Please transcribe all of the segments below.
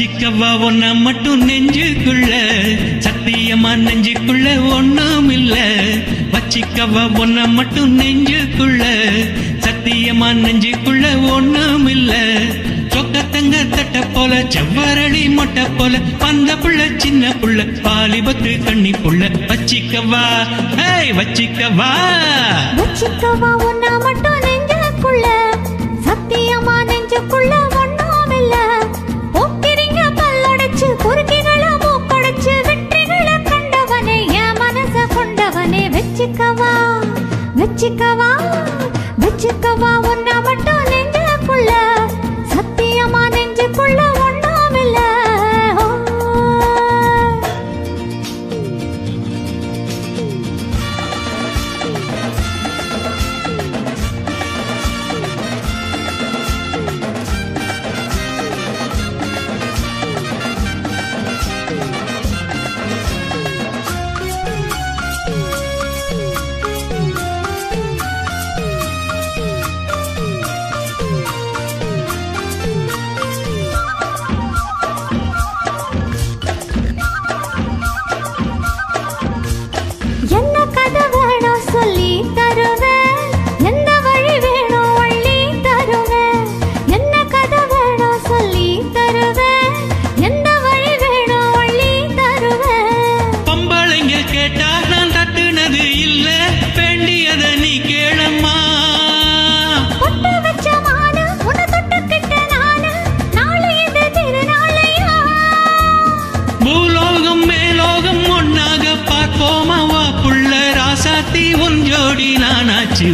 வச்சிக்கவா ஒன்ன மட்டும் நெஞ்சுக்குள்ள சத்தியமா நெஞ்சுக்குள்ள ஒண்ணும் இல்ல வச்சிக்கவா ஒன்ன மட்டும் நெஞ்சுக்குள்ள சத்தியமா நெஞ்சுக்குள்ள ஒண்ணும் இல்ல சொக்கத்தங்க தட்ட போல செவ்வரளி மொட்டை போல பந்த புள்ள சின்ன புள்ள பாலிபத்து கண்ணி புள்ள வச்சிக்கவா வச்சிக்கவா வச்சிக்கவா ஒன்ன மட்டும் நெஞ்சுக்குள்ள சத்தியமா நெஞ்சுக்குள்ள ஒண்ணும் இல்ல போக்கிரிங்க பல்லடைச்சு குறுக்கிகளை மூக்கடைச்சு வெற்றிகளை கண்டவனே என் மனச கொண்டவனே வச்சிக்கவா வச்சிக்கவா வச்சிக்கவா ஒன்ன மட்டும் நெஞ்சுக்குள்ள சத்தியமா நெஞ்சுக்குள்ள ஒண்ணும் இல்ல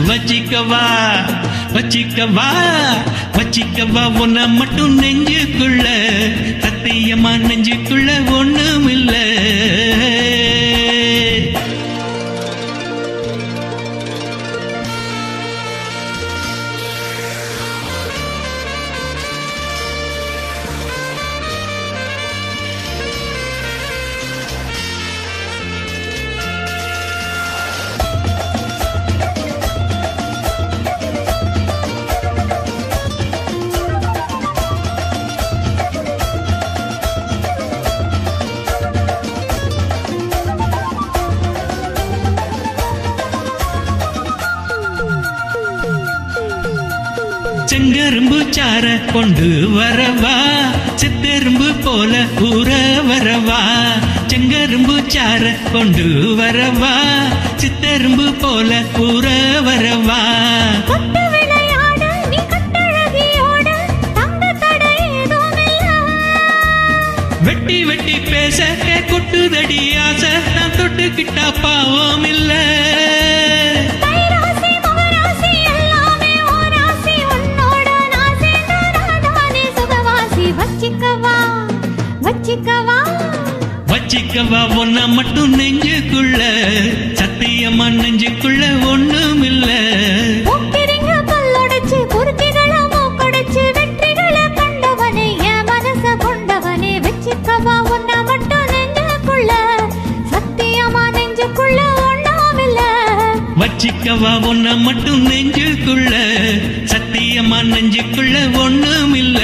வச்சிக்கவா வச்சிக்கவா வச்சிக்கவா ஒன்ன மட்டும் நெஞ்சுக்குள்ள சத்தியமா நெஞ்சுக்குள்ள ஒண்ணும் இல்ல செங்கரும்பு சார கொண்டு வரவா சித்தெரும்பு போல ஊற வரவா செங்கரும்பு சார கொண்டு வரவா சித்தெரும்பு போல ஊற வரவா வெட்டி வெட்டி பேச கொட்டுதடி ஆசை நான் தொட்டுக்கிட்டா பாவம் இல்ல வச்சிக்கவா ஒன்ன மட்டும் நெஞ்சுக்குள்ள சத்தியமா நெஞ்சுக்குள்ள ஒண்ணும் இல்ல போக்கிரிங்க பல்லடைச்சு குறுக்கிகளை மூக்கடைச்சு வெற்றிகளை கண்டவனே என் மனச கொண்டவனே வச்சிக்கவா ஒன்ன மட்டும் நெஞ்சுக்குள்ள சத்தியமா நெஞ்சுக்குள்ள ஒண்ணும் இல்ல வச்சிக்கவா ஒன்ன மட்டும் நெஞ்சுக்குள்ள சத்தியமா நெஞ்சுக்குள்ள ஒண்ணும் இல்ல